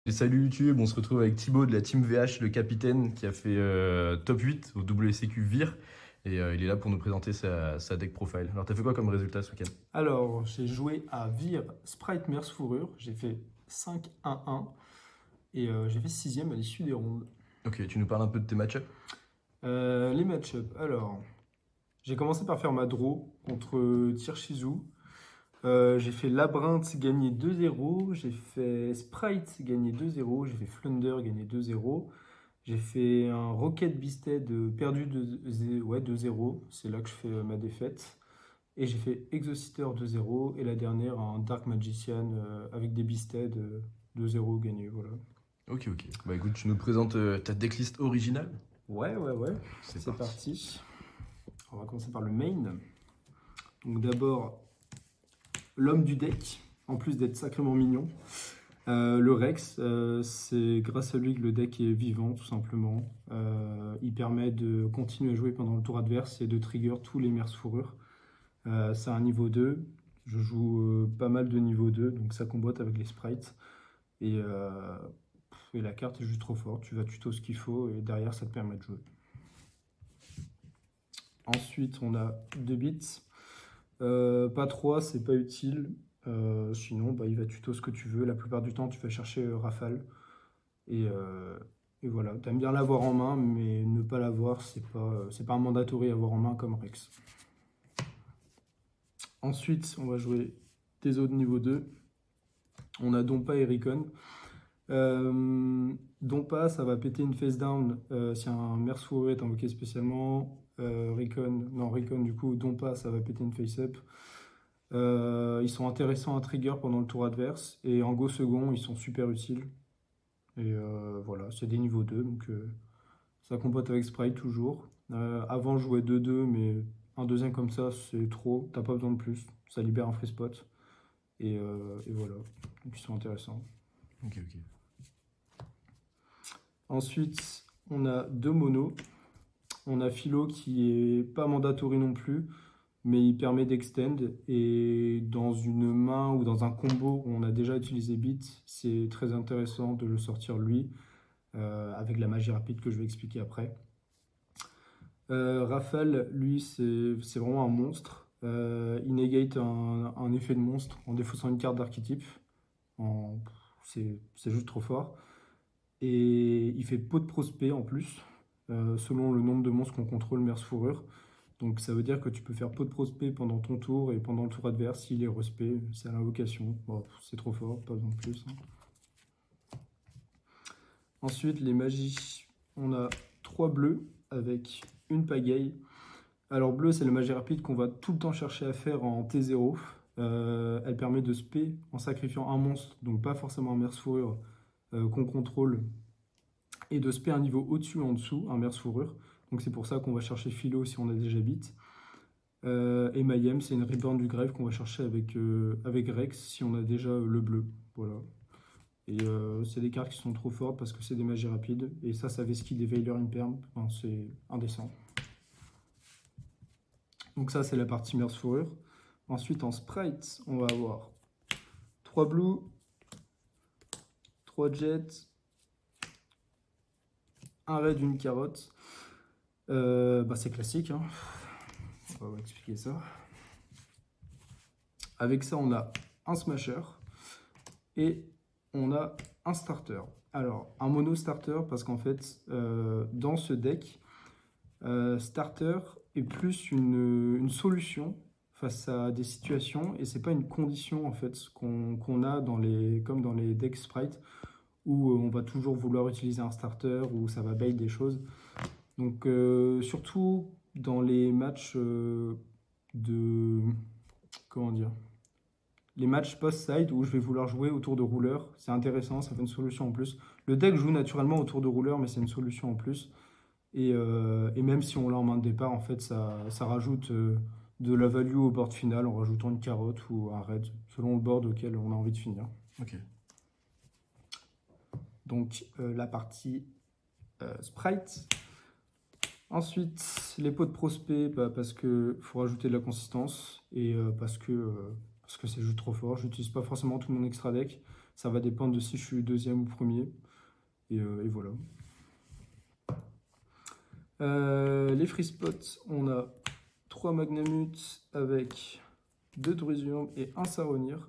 Et salut YouTube, on se retrouve avec Thibaut de la Team VH, le capitaine qui a fait top 8 au WCQ VIR. Et il est là pour nous présenter sa deck profile. Alors, t'as fait quoi comme résultat ce week-end? Alors, j'ai joué à Vir Sprite Merce Fourrure. J'ai fait 5-1-1 et j'ai fait 6ème à l'issue des rondes. Ok, tu nous parles un peu de tes match-ups? Les match-ups. Alors, j'ai commencé par faire ma draw contre Tirchizu. J'ai fait Labyrinthe gagné 2-0. J'ai fait Sprite gagné 2-0. J'ai fait Flunder gagné 2-0. J'ai fait un Rocket Beasted perdu 2-0. C'est là que je fais ma défaite. Et j'ai fait Exocitor 2-0 et la dernière un Dark Magician avec des Beasted 2-0 gagné. Voilà. Ok, ok. Bah écoute, tu nous présentes ta decklist originale? Ouais. C'est C'est parti. parti. On va commencer par le main. Donc d'abord, l'homme du deck, en plus d'être sacrément mignon. Le Rex, c'est grâce à lui que le deck est vivant, tout simplement. Il permet de continuer à jouer pendant le tour adverse et de trigger tous les mers fourrures. C'est un niveau 2. Je joue pas mal de niveau 2, donc ça comboite avec les sprites. Et la carte est juste trop forte. Tu vas tuto ce qu'il faut et derrière ça te permet de jouer. Ensuite, on a 2 bits. Pas 3, c'est pas utile. Sinon, bah, il va tuto ce que tu veux. La plupart du temps, tu vas chercher Rafale. Et voilà, t'aimes bien l'avoir en main, mais ne pas l'avoir, c'est pas un mandatory à avoir en main comme Rex. Ensuite, on va jouer des autres niveau 2. On a Dompa et Recon. Dompa, ça va péter une face down si un Merceau est invoqué spécialement. Recon, du coup, Dompa, ça va péter une face up. Ils sont intéressants à trigger pendant le tour adverse. Et en go second, ils sont super utiles. Et voilà, c'est des niveaux 2, donc ça compote avec Sprite toujours. Avant, je jouais 2-2, mais un deuxième comme ça, c'est trop. T'as pas besoin de plus. Ça libère un free spot. Et voilà, donc ils sont intéressants. Ok, ok. Ensuite, on a 2 monos. On a Philo qui est pas mandatory non plus, mais il permet d'extend. Et dans une main ou dans un combo où on a déjà utilisé Beat, c'est très intéressant de le sortir lui, avec la magie rapide que je vais expliquer après. Rafale, lui, c'est vraiment un monstre. Il negate un effet de monstre en défaussant une carte d'archétype. C'est juste trop fort. Et il fait pot de prospect en plus, selon le nombre de monstres qu'on contrôle Merce Fourrure. Donc ça veut dire que tu peux faire pot de prospect pendant ton tour et pendant le tour adverse s'il est respect, c'est à l'invocation. Bon, c'est trop fort, pas besoin de plus. Ensuite, les magies, on a 3 bleus avec une pagaille. Alors bleu, c'est la magie rapide qu'on va tout le temps chercher à faire en T0. Elle permet de spé en sacrifiant un monstre, donc pas forcément un Merce Fourrure qu'on contrôle, et de spé un niveau au-dessus ou en dessous, un Merce Fourrure. Donc c'est pour ça qu'on va chercher Philo si on a déjà Beat. Et Mayhem, c'est une Reborn du Grève qu'on va chercher avec Rex si on a déjà le bleu. Voilà. Et c'est des cartes qui sont trop fortes parce que c'est des magies rapides. Et ça vesquille des Veiler Imperm. Enfin, c'est indécent. Donc ça, c'est la partie Merce Fourrure. Ensuite, en Sprite, on va avoir 3 Blue, 3 Jets, un Red, une Carotte. C'est classique, hein. On va expliquer ça. Avec ça, on a un Smasher et on a un Starter. Alors, un mono Starter parce qu'en fait, dans ce deck, Starter est plus une solution face à des situations et c'est pas une condition en fait qu'on a comme dans les decks Sprite où on va toujours vouloir utiliser un Starter ou ça va bait des choses. Donc, surtout dans les matchs comment dire, les matchs post-side où je vais vouloir jouer autour de rouleur, c'est intéressant, ça fait une solution en plus. Le deck joue naturellement autour de rouleur, mais c'est une solution en plus. Et même si on l'a en main de départ, en fait, ça rajoute de la value au board final en rajoutant une carotte ou un red, selon le board auquel on a envie de finir. Ok. Donc, la partie Sprite. Ensuite, les pots de prospect, parce qu'il faut rajouter de la consistance et parce que c'est juste trop fort. Je n'utilise pas forcément tout mon extra deck. Ça va dépendre de si je suis deuxième ou premier. Et voilà. Les free spots, on a 3 Magnamut avec 2 Druisium et 1 Saronir.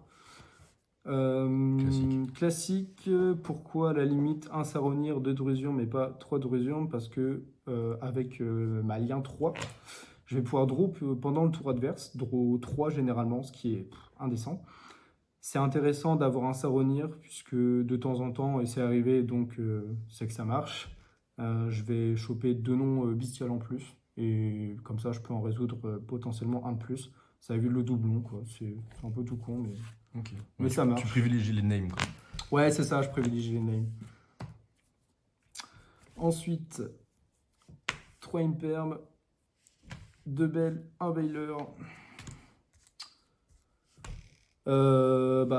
Classique. Pourquoi à la limite 1 Saronir, 2 Druisium mais pas 3 Druisium? Parce que avec ma lien 3, je vais pouvoir draw pendant le tour adverse, draw 3 généralement, ce qui est indécent. C'est intéressant d'avoir un Saronir, puisque de temps en temps, et c'est arrivé, donc c'est que ça marche, je vais choper 2 noms bestiales en plus, et comme ça je peux en résoudre potentiellement un de plus. Ça évite le doublon, quoi. C'est un peu tout con, mais, Ok. mais Ouais, ça tu marche. privilégies les names, quoi. Ouais, c'est ça, je privilégie les names. Ensuite, 3 Imperm, 2 Bell, 1 Veiler.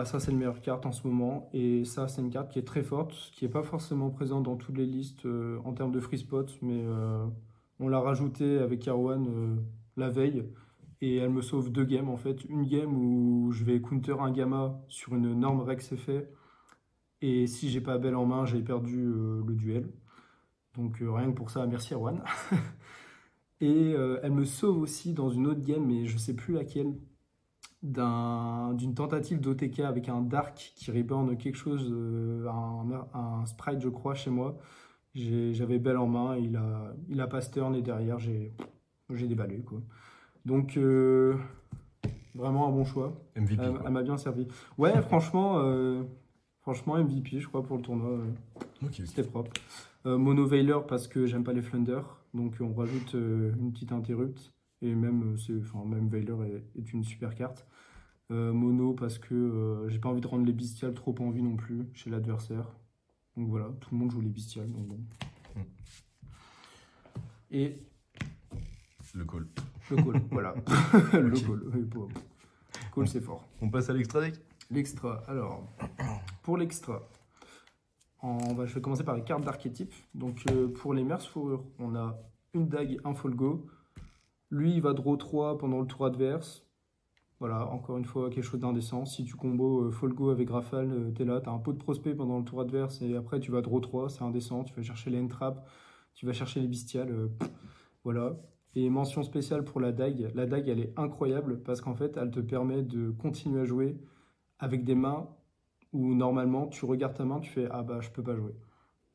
Ça c'est le meilleur carte en ce moment, et ça c'est une carte qui est très forte, qui n'est pas forcément présente dans toutes les listes en termes de free spot, mais on l'a rajouté avec Arwan la veille, et elle me sauve 2 games en fait. Une game où je vais counter un gamma sur une norme Rex effet, et si j'ai pas Belle en main, j'ai perdu le duel. Donc rien que pour ça, merci Arwan. Et elle me sauve aussi dans une autre game, mais je sais plus laquelle, d'une tentative d'OTK avec un Dark qui reborn quelque chose, un sprite je crois chez moi. J'avais Belle en main, il a pass turn et derrière j'ai déballé quoi. Donc vraiment un bon choix. MVP, Elle quoi. m'a bien servi. Ouais, franchement MVP je crois pour le tournoi. Ok. C'était propre. Mono Veiler parce que j'aime pas les Flunder, donc on rajoute une petite interrupt. Et même, même Veiler est une super carte. Mono parce que j'ai pas envie de rendre les bestiales trop en vie non plus chez l'adversaire. Donc voilà, tout le monde joue les bestiales. Donc bon. Et Le call. le call, voilà. Le Ok. call. Oui, call c'est fort. On passe à l'extra deck. L'extra, alors, pour l'extra, je vais commencer par les cartes d'archétype. Donc pour les Merce Fourrure, on a une dague, un Folgo. Lui, il va draw 3 pendant le tour adverse. Voilà, encore une fois, quelque chose d'indécent. Si tu combos Folgo avec Rafale, t'es là, t'as un pot de prospect pendant le tour adverse et après tu vas draw 3, c'est indécent. Tu vas chercher les entraps, tu vas chercher les bestiales. Voilà. Et mention spéciale pour la dague. La dague, elle est incroyable parce qu'en fait, elle te permet de continuer à jouer avec des mains où normalement tu regardes ta main, tu fais ah bah je peux pas jouer.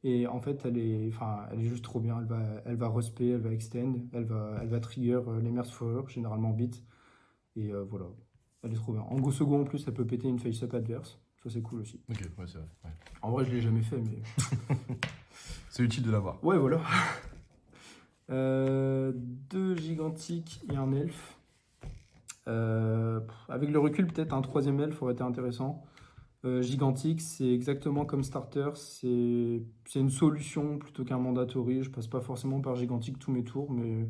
Et en fait, elle est juste trop bien. Elle va respect, elle va extend, elle va trigger les Merciful, généralement beat. Et voilà, elle est trop bien. En go second en plus, elle peut péter une face-up adverse. Ça, c'est cool aussi. Ok, ouais, c'est vrai. Ouais. En vrai, je l'ai jamais fait, mais. C'est utile de l'avoir. Ouais, voilà. 2 gigantiques et un elfe. Avec le recul, peut-être un 3e elfe aurait été intéressant. Gigantique, c'est exactement comme starter. C'est une solution plutôt qu'un mandatory. Je passe pas forcément par gigantique tous mes tours, mais.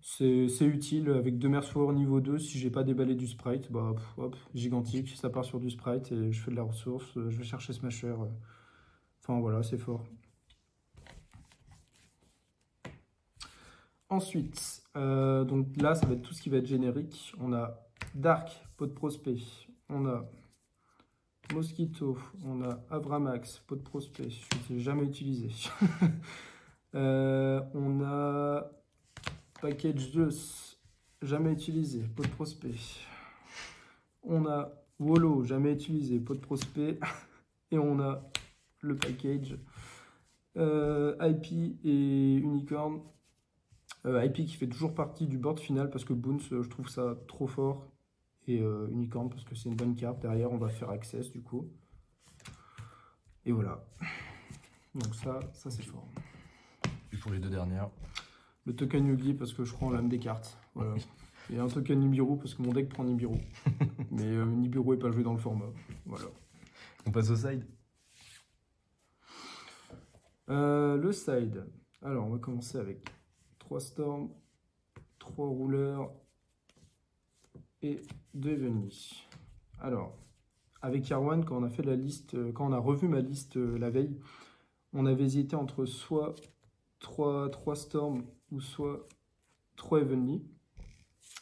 C'est utile avec 2 Mercenaires niveau 2. Si j'ai pas déballé du sprite, bah hop, gigantique, ça part sur du sprite et je fais de la ressource. Je vais chercher Smasher. Enfin voilà, c'est fort. Ensuite, donc là, ça va être tout ce qui va être générique. On a Dark, pot de prospect. On a Mosquito. On a Avramax, pot de prospect. Je ne l'ai jamais utilisé. On a Package 2, jamais utilisé, pot de prospect. On a Wolo, jamais utilisé, pot de prospect. Et on a le package IP et Unicorn. IP qui fait toujours partie du board final parce que Boons, je trouve ça trop fort. Et Unicorn parce que c'est une bonne carte. Derrière, on va faire Access du coup. Et voilà. Donc ça c'est fort. Et pour les 2 dernières. Le token Yugi parce que je prends l'âme des cartes. Voilà. Et un token Nibiru parce que mon deck prend Nibiru. Mais Nibiru n'est pas joué dans le format. Voilà. On passe au side. Le side. Alors on va commencer avec 3 Storm, 3 rouleurs et 2 Heavenly. Alors, avec Arwan, quand on a fait la liste, quand on a revu ma liste la veille, on avait hésité entre soit 3 Storm ou soit 3 Heavenly.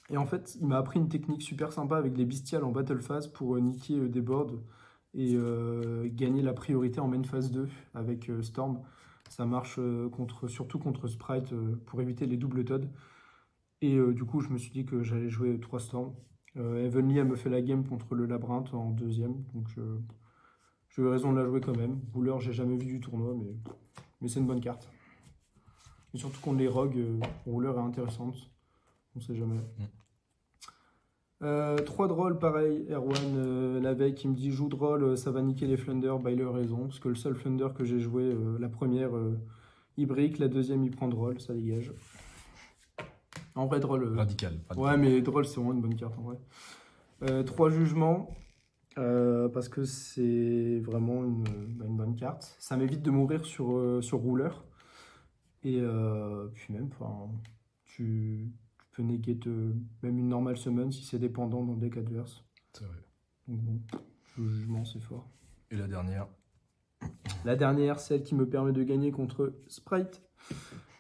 Et en fait, il m'a appris une technique super sympa avec les bestiales en battle phase pour niquer des boards. et gagner la priorité en main phase 2 avec Storm. Ça marche surtout contre Sprite pour éviter les doubles Todd. Et du coup, je me suis dit que j'allais jouer 3 Storm. Heavenly, elle me fait la game contre le Labyrinthe en deuxième, donc j'ai eu raison de la jouer quand même. Ruler, j'ai jamais vu du tournoi, mais c'est une bonne carte. Et surtout contre les rogues, Ruler est intéressante, on sait jamais. 3 drôles, pareil, Erwan la veille qui me dit joue drôle, ça va niquer les Flunder, bah il a raison, parce que le seul Flunder que j'ai joué, la première, il brique, la deuxième il prend drôle, ça dégage. En vrai, drôle. Radical. Ouais, mais drôle, c'est vraiment une bonne carte en vrai. 3 jugements, parce que c'est vraiment une bonne carte. Ça m'évite de mourir sur Ruler. Et puis même, tu peux negate même une normale summon si c'est dépendant dans le deck adverse. C'est vrai. Donc bon, le jugement, c'est fort. Et la dernière? La dernière, celle qui me permet de gagner contre Sprite.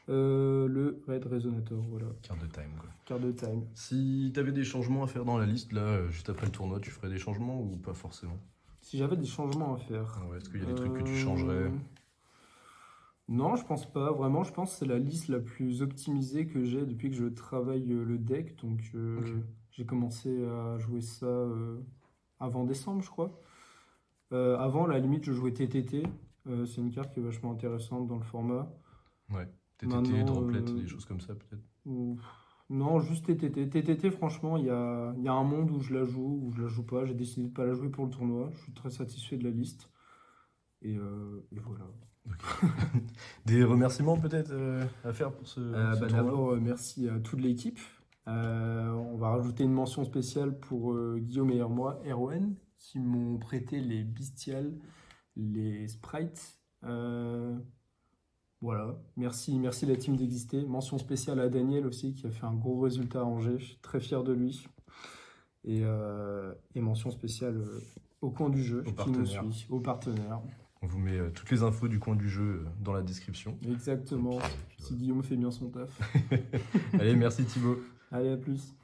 Le Red Resonator, voilà. Carte de time, quoi. Carte de time. Si t'avais des changements à faire dans la liste, là, juste après le tournoi, tu ferais des changements ou pas forcément? Si j'avais des changements à faire. Ouais, est-ce qu'il y a des trucs que tu changerais? Non, je pense pas. Vraiment, je pense que c'est la liste la plus optimisée que j'ai depuis que je travaille le deck. Donc, Ok. j'ai commencé à jouer ça avant décembre, je crois. Avant, à la limite, je jouais TTT. C'est une carte qui est vachement intéressante dans le format. Ouais. TTT, Maintenant, droplet, des choses comme ça, peut-être? Non, juste TTT. TTT, franchement, il y a un monde où je la joue, où je la joue pas. J'ai décidé de pas la jouer pour le tournoi. Je suis très satisfait de la liste. Et voilà. Ok. Des remerciements peut-être à faire pour ce tournoi? D'abord, merci à toute l'équipe. On va rajouter une mention spéciale pour Guillaume et Erwan, qui m'ont prêté les Bestials, les Sprites. Voilà, merci la team d'exister. Mention spéciale à Daniel aussi, qui a fait un gros résultat à Angers. Je suis très fier de lui. Et mention spéciale au coin du jeu, qui nous suit, aux partenaires. On vous met toutes les infos du coin du jeu dans la description. Exactement. Si Guillaume fait bien son taf. Allez, merci Thibaut. Allez, à plus.